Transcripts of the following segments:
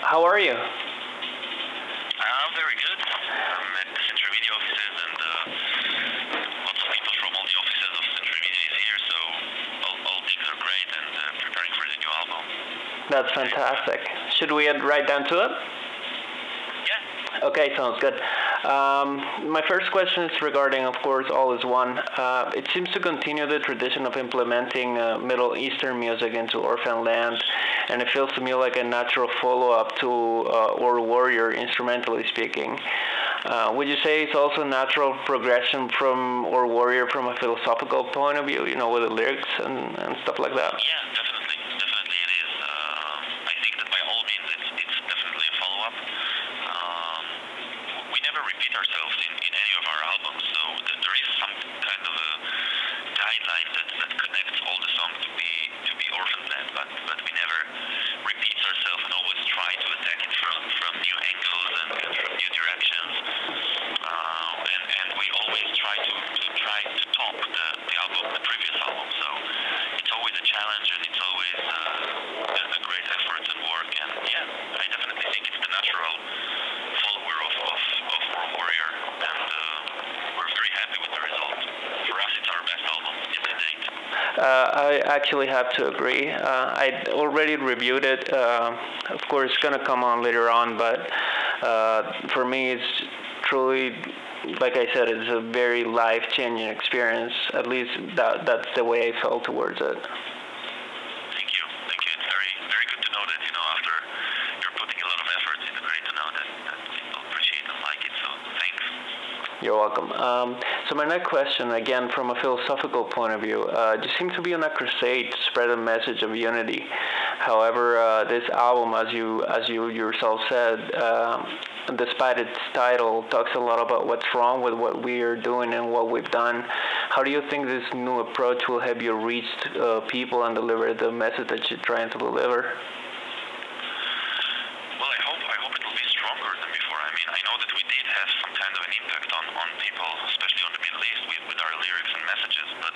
How are you? Very good. I'm at the Century Media offices, and lots of people from all the offices of Century Media is here, so all things are great, and preparing for the new album. That's fantastic. Should we get right down to it? Yeah. Okay, sounds good. My first question is regarding, of course, All Is One. It seems to continue the tradition of implementing Middle Eastern music into Orphaned Land, and it feels to me like a natural follow-up to Or Warrior, instrumentally speaking. Would you say it's also a natural progression from Or Warrior from a philosophical point of view, with the lyrics and stuff like that? Yeah, definitely. Definitely it is. I think that by all means it's definitely a follow-up. We never repeat ourselves in any of our albums, so there is some kind of a guideline that connects all the songs to be Orphaned Land, but we never repeat ourselves and always try to attack it from new angles and from new directions. And we always try to top the album, the previous album. So it's always a challenge, and it's always a great effort and work. And yeah, I definitely think it's the natural follower of Warrior, and we're very happy with the result. For us, it's our best album to date. I actually have to agree. I already reviewed it. Of course, it's gonna come on later on, but for me, it's truly, like I said, it's a very life-changing experience. At least that's the way I felt towards it. Thank you. It's very, very good to know that, after you're putting a lot of effort, it's great to know that people appreciate and like it, so thanks. You're welcome. So my next question, again, from a philosophical point of view, you seem to be on a crusade to spread a message of unity. However, this album, as you yourself said, despite its title, talks a lot about what's wrong with what we are doing and what we've done. How do you think this new approach will help you reach people and deliver the message that you're trying to deliver? Well, I hope it will be stronger than before. I mean, I know that we did have some kind of an impact on people, especially on the Middle East, with our lyrics and messages, but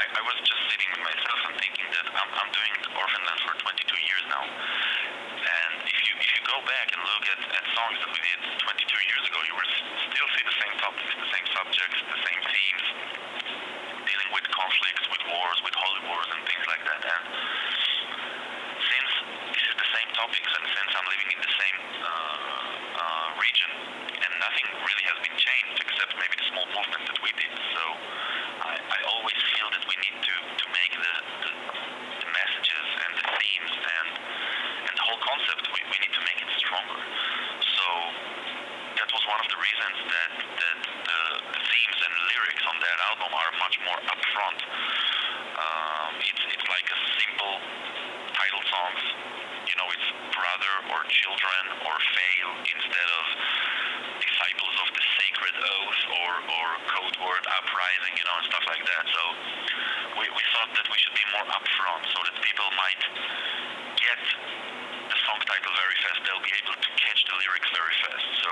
I was just sitting with myself and thinking that I'm doing Orphaned Land for 22 years now. And if you go back and look at songs that we did 22 years ago, you will still see the same topics, the same subjects, the same themes, dealing with conflicts, with wars, with holy wars, and things like that. And since this is the same topics, and since I'm living in the same region, and nothing really has been changed except maybe the small movement that we did, so I always feel that we need to make the messages and the themes and the whole concept, we need to make it stronger. So that was one of the reasons that the themes and lyrics on that album are much more upfront. It's like a simple title songs. It's brother or children or fail instead of disciples of the sacred oath or code word uprising, and stuff like that. So we thought that we should be more upfront so that people might get the song title very fast. They'll be able to catch the lyrics very fast. So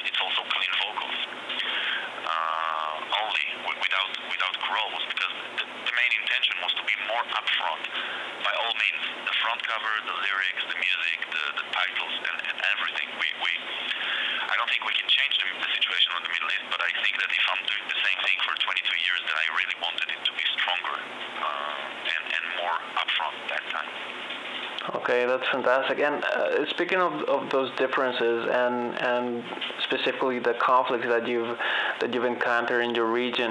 it's also clean vocals. Only without growls, because the main intention was to be more upfront. By all means, the front cover, the lyrics, the music, the titles, and everything. I don't think we can change the situation on the Middle East, but I think that if I'm doing the same thing for 22 years, then I really wanted it to be stronger and more upfront that time. Okay, that's fantastic. And speaking of those differences and specifically the conflicts that you've encountered in your region,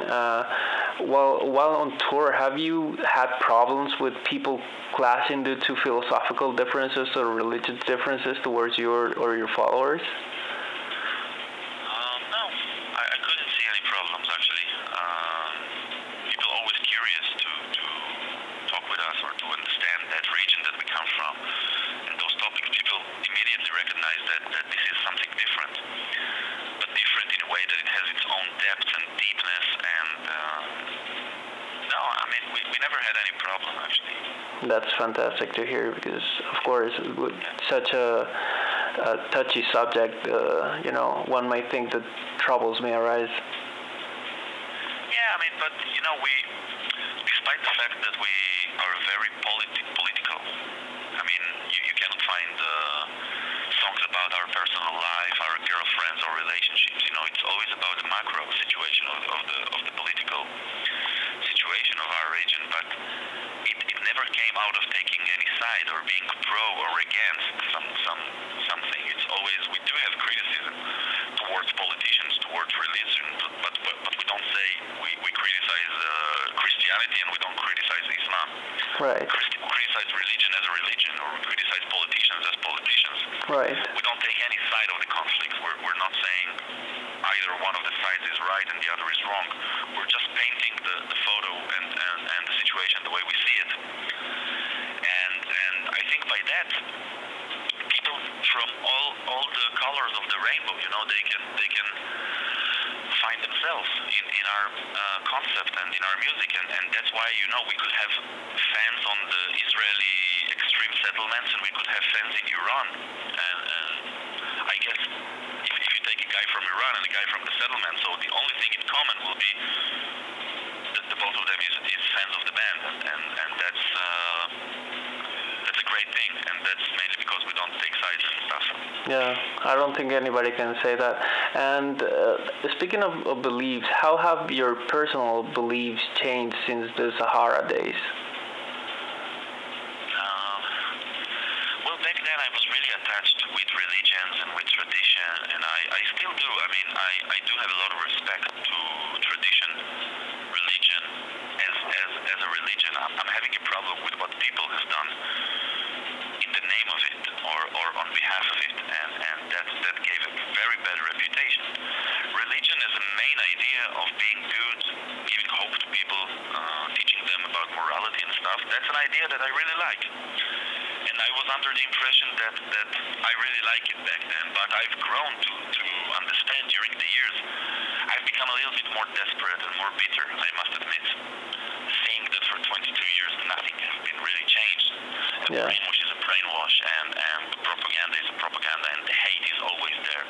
while on tour, have you had problems with people clashing due to philosophical differences or religious differences towards you or your followers? No, I couldn't see any problems actually. People are always curious to talk with us or to understand that region that we come from. And those topics, people immediately recognize that this is something different. But different in a way that it has its own depth and deepness. And no, I mean, we never had any problem actually. That's fantastic to hear because, of course, with such a touchy subject, one might think that troubles may arise. Yeah, I mean, but we, despite the fact that we are very political, I mean, you cannot find side or being pro or against something. It's always, we do have criticism towards politicians, towards religion, but we don't say we criticize Christianity and we don't criticize Islam. Right. We criticize religion as a religion, or we criticize politicians as politicians. Right. We don't take any side of the conflict. We're not saying either one of the sides is right and the other is wrong. We're just painting the photo and the situation the way we see it. And I think by that, people from all the colors of the rainbow, they can find themselves in our concept and in our music, and that's why we could have fans on the Israeli extreme settlements, and we could have fans in Iran, and I guess if you take a guy from Iran and a guy from the settlement, so the only thing in common will be that the both of them is fans of the band, and that's a great thing, and that's mainly because we don't take sides and stuff. Yeah, I don't think anybody can say that. And speaking of beliefs, how have your personal beliefs changed since the Sahara days? Well, back then I was really attached with religions and with tradition, and I still do. I mean, I do have a lot of respect to tradition, religion, as a religion. I'm having a problem with what people have done in the name of it or on behalf of it, and that gave a very bad reputation. Religion is a main idea of being good, giving hope to people, teaching them about morality and stuff. That's an idea that I really like. And I was under the impression that I really like it back then, but I've grown to understand during the years. I've become a little bit more desperate and more bitter, I must admit, seeing that for 22 years nothing has been really changed. The brainwash is a brainwash, and the propaganda is a propaganda, and the hate is always there.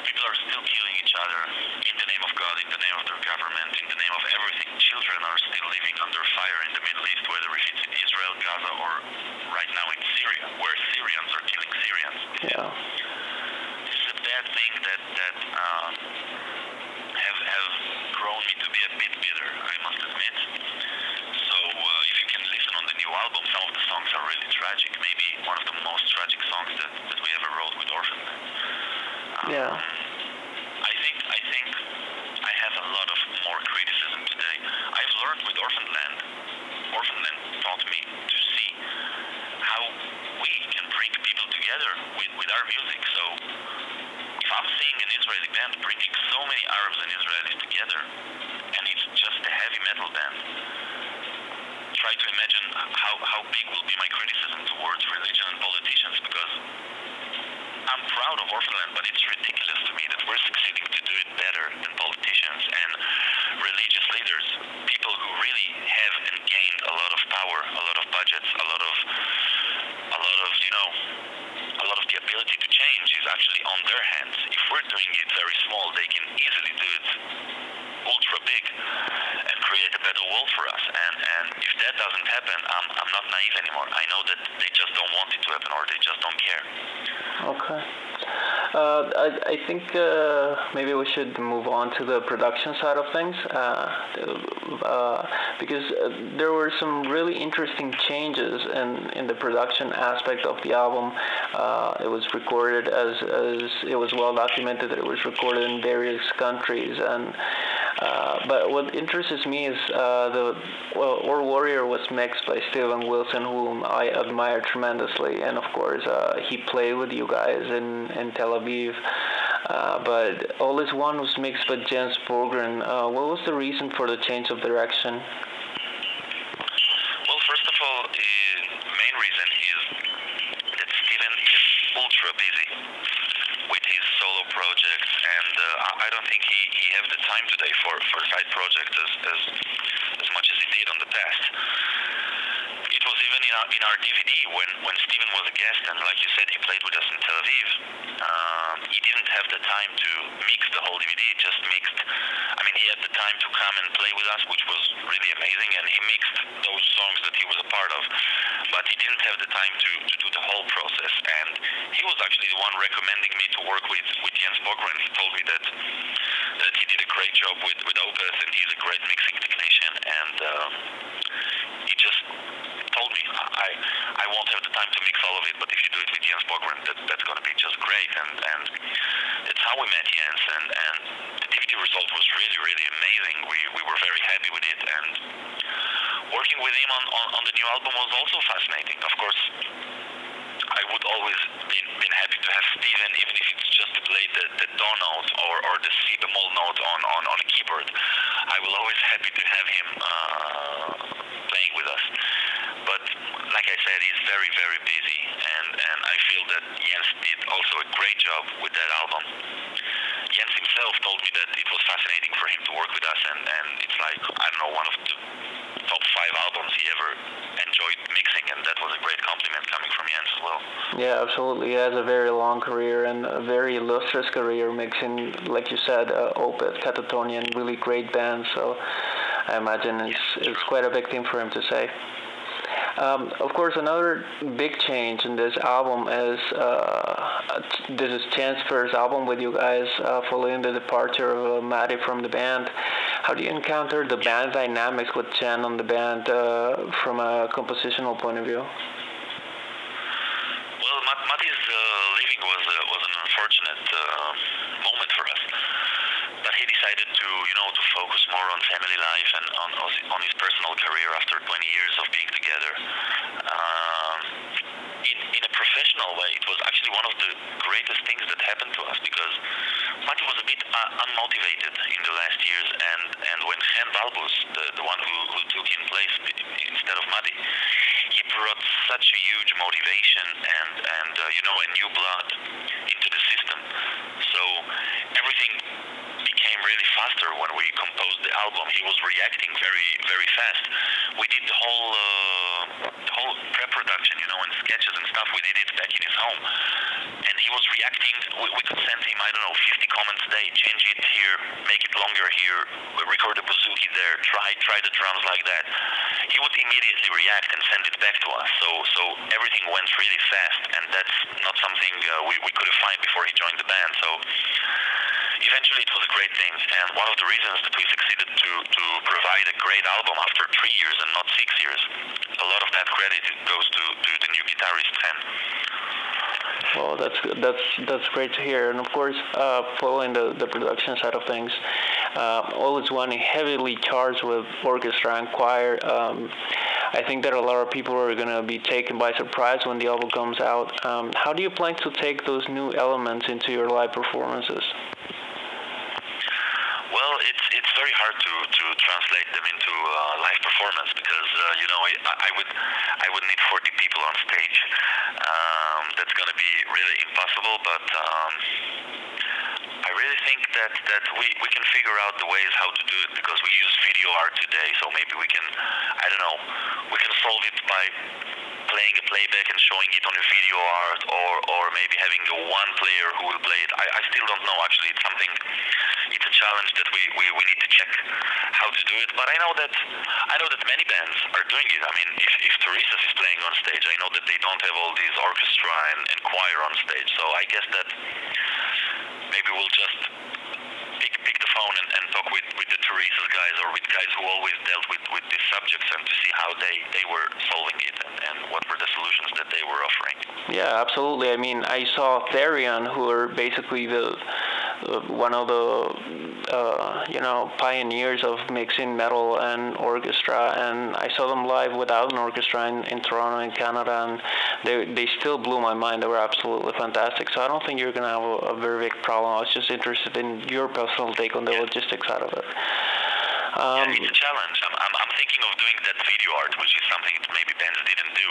People are still killing each other in the name of God, in the name of their government, in the name of everything. Children are still living under fire in the Middle East, whether it's in Israel, Gaza, or right now in Syria, where Syrians are killing Syrians. Yeah. This is a bad thing that have grown me to be a bit bitter, I must admit. So if you can listen on the new album, some of the songs are really tragic. Maybe one of the most tragic songs that we ever wrote with Orphaned Land. Yeah. I think I have a lot of more criticism today. I've learned with Orphaned Land. Orphaned Land taught me to see how we can bring people together with our music. So if I'm seeing an Israeli band bringing so many Arabs and Israelis together, and it's just a heavy metal band, try to imagine how big will be my criticism towards religion and politicians, because I'm proud of Orphaned Land, but it's ridiculous to me that we're succeeding to do it better than politicians and religious leaders, people who really have and gained a lot of power, a lot of budgets, a lot of the ability to change is actually on their hands. If we're doing it very small, they can easily do it ultra big and create a better world for us. And if that doesn't happen, I'm not naive anymore. I know that they just don't want it to happen, or they just don't care. Okay. I think maybe we should move on to the production side of things, because there were some really interesting changes in the production aspect of the album. It was recorded as it was well documented that it was recorded in various countries, and but what interests me is Our Warrior was mixed by Steven Wilson, whom I admire tremendously, and of course he played with you guys in Tel Aviv. But All Is One was mixed by Jens Borgren. What was the reason for the change of direction? Well, first of all, the main reason is that Steven is ultra busy with his solo projects, and I don't think he has the time today for side projects as much as he did on the past. It was even in our DVD when Steven was a guest, and like you said, he played with us in Tel Aviv. He didn't have the time to mix the whole DVD, just mixed. I mean, he had the time to come and play with us, which was really amazing, and he mixed those songs that he was a part of, but he didn't have the time to do the whole process. And he was actually the one recommending me to work with Jens Borgren. He told me that he did a great job with Opus, and he's a great mixing technician, and he just told me, I won't have the time to mix all of it, but if you do it with Jens Bogren, that's going to be just great. And that's how we met Jens, and the DVD result was really, really amazing. We were very happy with it, and working with him on the new album was also fascinating. Of course, I would always been happy to have Steven, even if it's just to play the do note or the C bemol note on a keyboard. I will always happy to have him playing with us. But like I said, he's very, very busy, and I feel that Jens did also a great job with that album. Jens himself told me that it was fascinating for him to work with us, and it's like, I don't know, one of the top 5 albums he ever enjoyed mixing, and that was a great compliment coming from Jens as well. Yeah, absolutely. He has a very long career and a very illustrious career mixing, like you said, Opeth, Catatonia, and really great bands. So I imagine it's quite a big thing for him to say. Of course, another big change in this album is this is Chan's first album with you guys, following the departure of Matty from the band. How do you encounter the band dynamics with Chan on the band from a compositional point of view? Well, Matty's leaving was an unfortunate moment for us. But he decided to focus more on family life and on his personal career after 20 years of being together. In a professional way, it was actually one of the greatest things that happened to us, because Matty was a bit unmotivated in the last years, and when Chen Balbus, the one who took in place instead of Matty, he brought such a huge motivation and a new blood into the system. So everything became really faster when we composed the album. He was reacting very, very fast. We did the whole pre-production, and sketches and stuff. We did it back in his home, and he was reacting. We could send him, 50 comments a day. Change it here, make it longer here, record the bouzouki there, try the drums like that. He would immediately react and send it back to us. So everything went really fast, and that's not something we could have found before he joined the band. So eventually it was a great thing, and one of the reasons that we succeeded to provide a great album after 3 years and not 6 years, a lot of that credit goes to the new guitarist Chen. Well, that's great to hear. And of course, following the production side of things, all is one heavily charged with orchestra and choir. I think that a lot of people are going to be taken by surprise when the album comes out. How do you plan to take those new elements into your live performances? Well, it's very hard to translate them into live performance, because I would need 40 people on stage. That's going to be really impossible, but I really think that we can figure out the ways how to do it, because we use video art today, so maybe we can solve it by playing a playback and showing it on a video art, or maybe having one player who will play it. I still don't know, actually. It's a challenge that we need to check how to do it. But I know that many bands are doing it. I mean, if Teresa is playing on stage, I know that they don't have all these orchestra and choir on stage. So I guess that maybe we'll just pick the phone and talk with the Teresa's guys, or with guys who always dealt with these subjects, and to see how they were solving it and what were the solutions that they were offering. Yeah, absolutely. I mean, I saw Therion, who are basically one of the pioneers of mixing metal and orchestra, and I saw them live without an orchestra in Toronto, in Canada, and they still blew my mind. They were absolutely fantastic. So I don't think you're going to have a very big problem. I was just interested in your personal take on the logistics side of it. Yeah, it's a challenge. I'm thinking of doing that video art, which is something that maybe bands didn't do.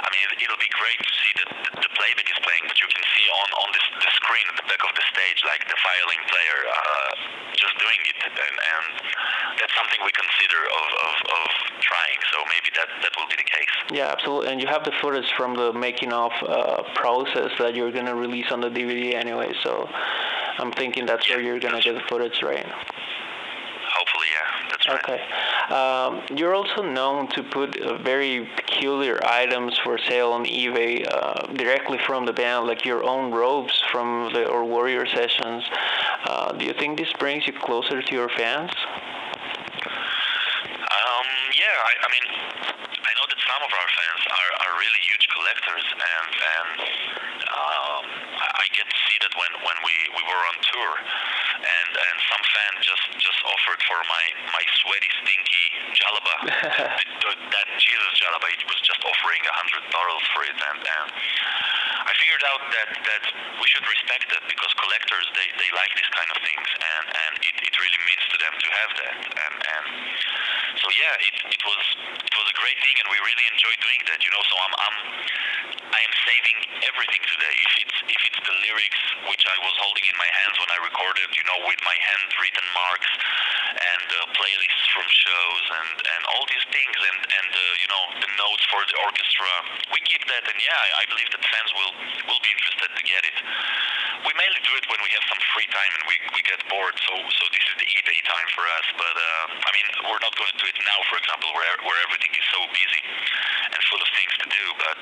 I mean, it'll be great to see that the playback is playing, but you can see on the screen at the back of the stage, like the violin player just doing it, and that's something we consider of trying. So maybe that will be the case. Yeah, absolutely. And you have the footage from the making of process that you're going to release on the DVD anyway. So I'm thinking that's where you're going to get the footage, right? Hopefully, yeah, that's right. Okay. You're also known to put very peculiar items for sale on eBay directly from the band, like your own robes from or Warrior sessions. Do you think this brings you closer to your fans? Yeah, I mean, I know that some of our fans are really huge collectors collectors, and I get to see that when we were on tour, and some fan just offered for my sweaty, stinky jalaba, that Jesus jalaba. It was just offering $100 for it, and I figured out that we should respect that, because collectors they like these kind of things, and it really means to them to have that, and so yeah, it was a great thing, and we really enjoy doing that, you know. So I am saving everything today. If it's the lyrics which I was holding in my hands when I recorded, you know, with my handwritten marks, and playlists from shows, and all these things, and you know, the notes for the orchestra, we keep that, and yeah, I believe that fans will be interested to get it. We mainly do it when we have some free time and we get bored, so this is the eBay time for us. But I mean, we're not going to do it now, for example, where everything is so busy and full of things to do. But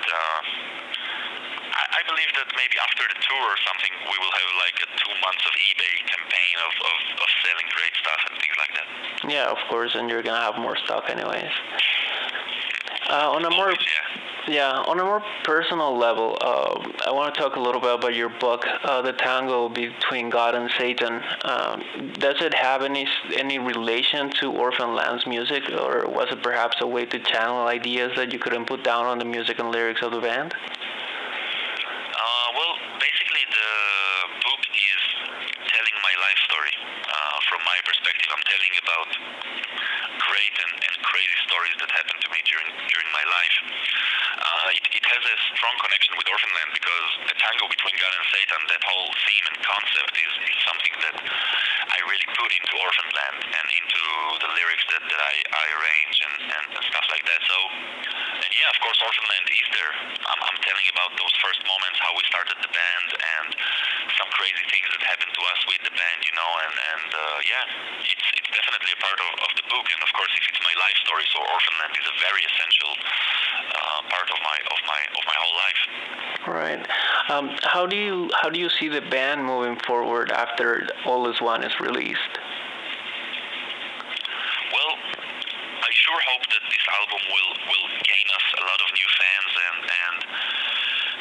I believe that maybe after the tour or something, we will have like a 2 months of eBay campaign of selling great stuff and things like that. Yeah, of course, and you're gonna have more stock anyways. On a more on a more personal level, I want to talk a little bit about your book, The Tango Between God and Satan. Does it have any relation to Orphaned Land's music, or was it perhaps a way to channel ideas that you couldn't put down on the music and lyrics of the band? Well, basically the book is telling my life story from my perspective. I'm telling about great and crazy stories that happened to me during my life. It has a strong connection with Orphaned Land, because the tango between God and Satan, that whole theme and concept is something that I really put into Orphaned Land and into the lyrics that I arrange and stuff like that. So, and yeah, of course, Orphaned Land is there. I'm telling about those first moments, how we started the band, and some crazy things that happened to us with the band, you know, and yeah, it's definitely a part of the book. And of course, if it's my life story, so Orphaned Land is a very essential part of my whole life. Right. How do you see the band moving forward after All Is One is released? Well, I sure hope that this album will gain us a lot of new fans, and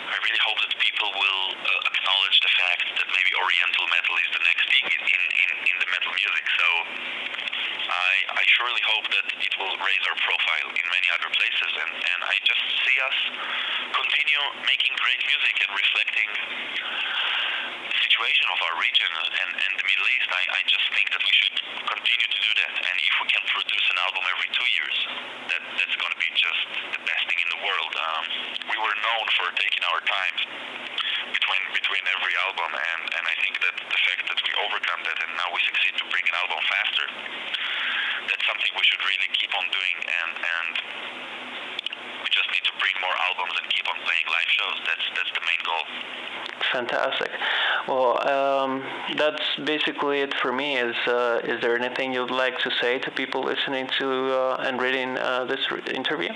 I really hope that people will acknowledge the fact that maybe Oriental metal is the next thing in the metal music. So I surely hope that it will raise our profile in many other places, and I just see us continue making great music and reflecting the situation of our region and the Middle East. I just think that we should continue to do that, and if we can produce an album every 2 years, that's going to be just the best thing in the world. We were known for taking our time between every album, and I think that the fact that we overcome that and now we succeed to bring an album faster, that's something we should really keep on doing, and we just need to bring more albums and keep on playing live shows. That's the main goal. Fantastic. Well, that's basically it for me. Is there anything you'd like to say to people listening to and reading this interview?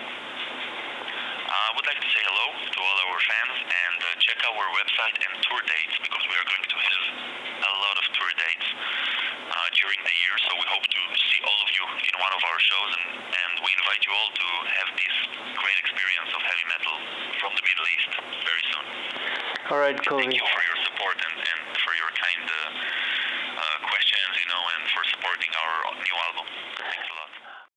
I would like to say hello to all our fans, and check our website and tour dates, because we are going to have a lot of tour dates during the year. So we hope to see all of you in one of our shows, and we invite you all to have this great experience of heavy metal from the Middle East very soon. All right, Kobi. Thank you for your support and for your kind